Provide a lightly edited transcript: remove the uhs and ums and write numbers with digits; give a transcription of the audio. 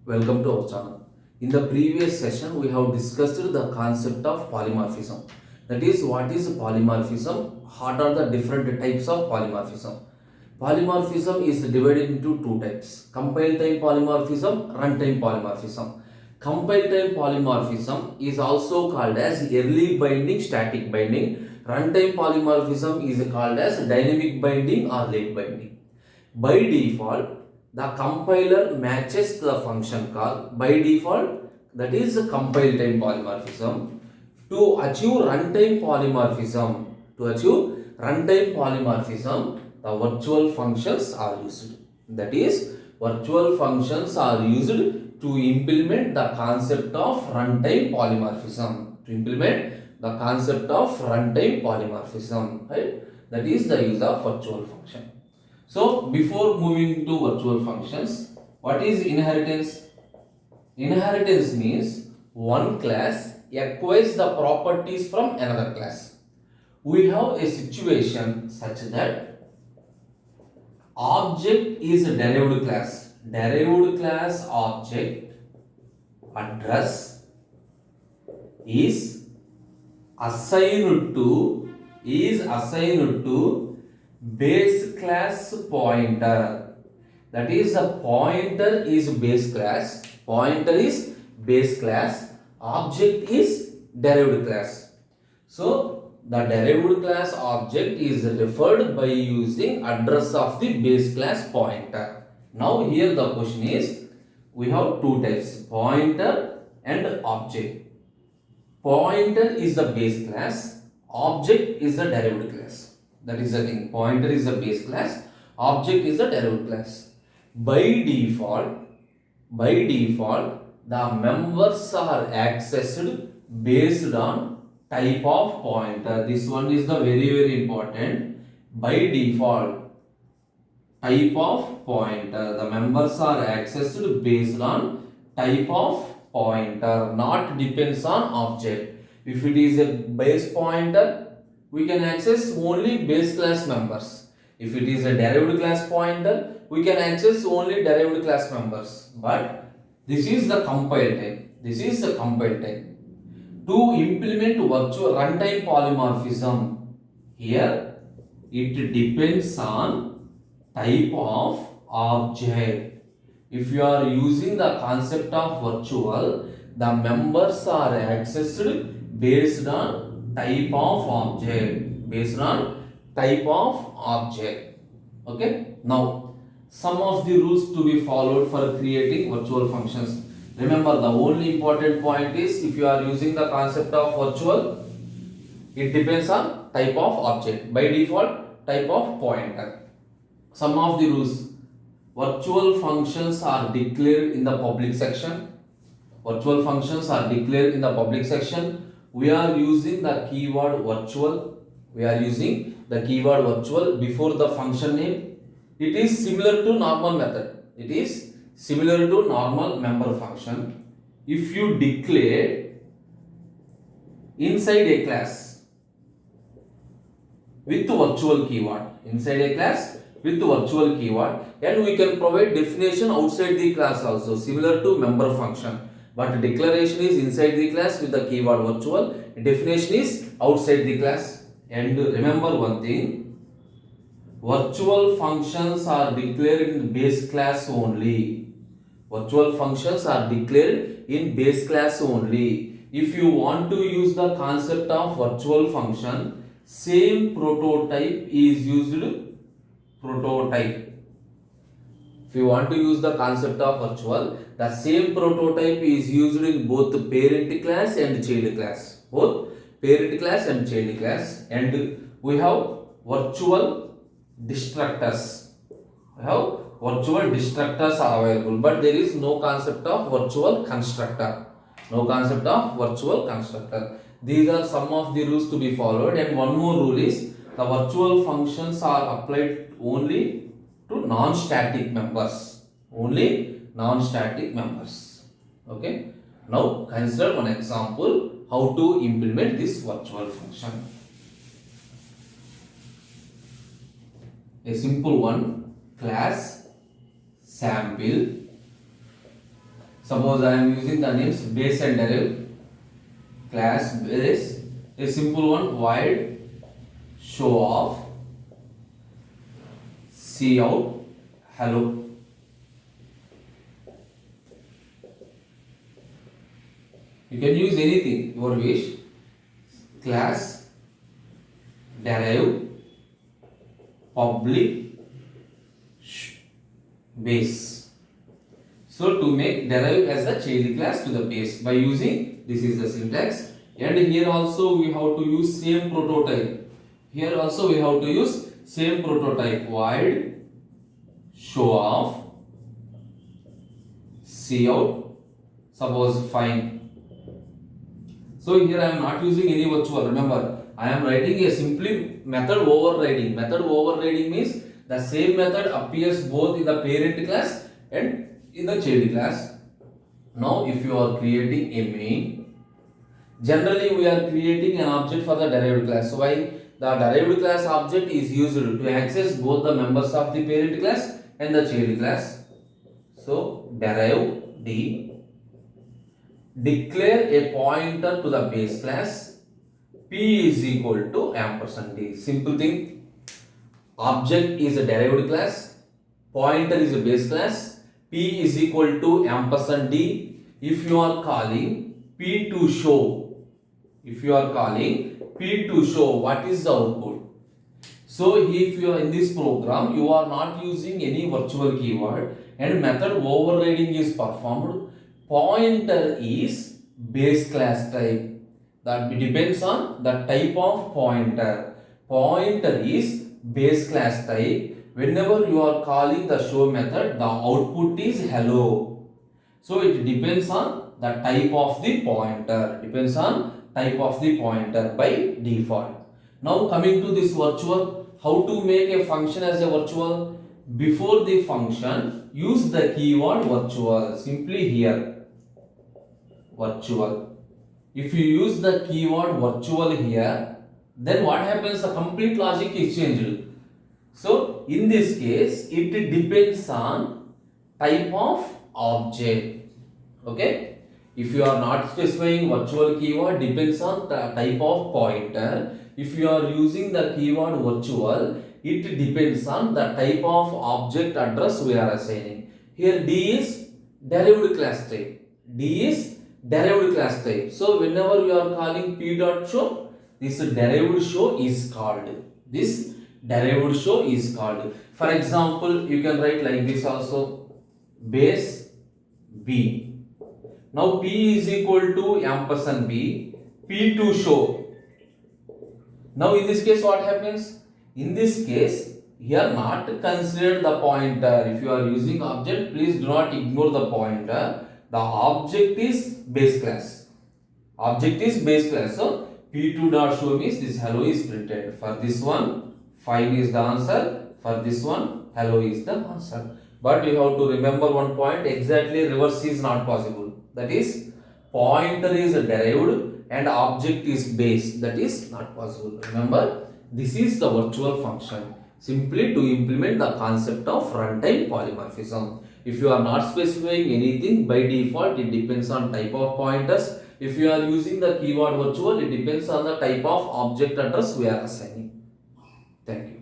welcome to our channel. In the previous session, we have discussed the concept of polymorphism. That is, what is polymorphism? What are the different types of polymorphism? Polymorphism is divided into two types: compile time polymorphism, runtime polymorphism. Compile time polymorphism is also called as early binding, static binding. Runtime polymorphism is called as dynamic binding or late binding. By default, the compiler matches the function call. By default, that is compile time polymorphism. To achieve runtime polymorphism, the virtual functions are used. That is, virtual functions are used to implement the concept of runtime polymorphism. Right? That is the use of virtual function. So, before moving to virtual functions, what is inheritance? Inheritance means one class acquires the properties from another class. We have a situation such that object is a derived class. Derived class object address is assigned to base class pointer. That is, the pointer is base class, object is derived class. So the derived class object is referred by using address of the base class pointer. Now here the question is, we have two types: pointer and object. Pointer is the base class, object is the derived class. That is the thing. Pointer is the base class, object is the derived class. By default, the members are accessed based on type of pointer. This one is the very important. By default, type of pointer. The members are accessed based on type of pointer, not depends on object. If it is a base pointer, we can access only base class members. If it is a derived class pointer, we can access only derived class members. But this is the compile time. To implement virtual runtime polymorphism, here it depends on type of object. If you are using the concept of virtual, the members are accessed based on type of object. Okay. Now, some of the rules to be followed for creating virtual functions. Remember, the only important point is, if you are using the concept of virtual, it depends on type of object. By default, type of pointer. Some of the rules: virtual functions are declared in the public section. We are using the keyword virtual before the function name. It is similar to normal method. Member function. If you declare inside a class with virtual keyword, and we can provide definition outside the class also, similar to member function. But declaration is inside the class with the keyword virtual, definition is outside the class. And remember one thing, virtual functions are declared in base class only. If you want to use the concept of virtual function, same prototype is used. If you want to use the concept of virtual, the same prototype is used in both the parent class and child class. And we have virtual destructors. Are available, but there is no concept of virtual constructor. These are some of the rules to be followed. And one more rule is, the virtual functions are applied only to non-static members. Okay. Now consider one example how to implement this virtual function. A simple one: class sample Suppose I am using the names base and derive. Class base, a simple one, void show off, see out, hello. You can use anything, your wish. Class derive public base. So to make derive as the child class to the base by using, this is the syntax, and here also we have to use same prototype. Here also we have to use same prototype, void show off, see out, suppose fine. So here I am not using any virtual. Remember, I am writing a simply method overriding. Method overriding means the same method appears both in the parent class and in the child class. Now if you are creating a main, generally we are creating an object for the derived class. So why the derived class object is used to access both the members of the parent class and the child class. So derive D, declare a pointer to the base class, P is equal to ampersand D. Simple thing. Object is a derived class, pointer is a base class, P is equal to ampersand D. If you are calling P to show, what is the output? So if you are in this program, you are not using any virtual keyword and method overriding is performed. Pointer is base class type. That depends on the type of pointer. Pointer is base class type. Whenever you are calling the show method, the output is hello. So it depends on the type of the pointer. By default. Now coming to this virtual, how to make a function as a virtual? Before the function, use the keyword virtual. Simply here, virtual. If you use the keyword virtual here, then what happens? The complete logic is changed. So in this case, it depends on type of object. Okay. If you are not specifying virtual keyword, depends on the type of pointer. If you are using the keyword virtual, it depends on the type of object address we are assigning. Here D is derived class type. So whenever you are calling p.show, this derived show is called. For example, you can write like this also, base B. Now P is equal to ampersand B, P to show. Now in this case what happens? In this case, here not consider the pointer. If you are using object, please do not ignore the pointer. The object is base class. So P2.show means this hello is printed. For this one, fine is the answer. For this one, hello is the answer. But you have to remember one point, exactly reverse is not possible. That is, pointer is derived and object is base. That is not possible. Remember, this is the virtual function. Simply to implement the concept of runtime polymorphism. If you are not specifying anything, by default it depends on type of pointers. If you are using the keyword virtual, it depends on the type of object address we are assigning. Thank you.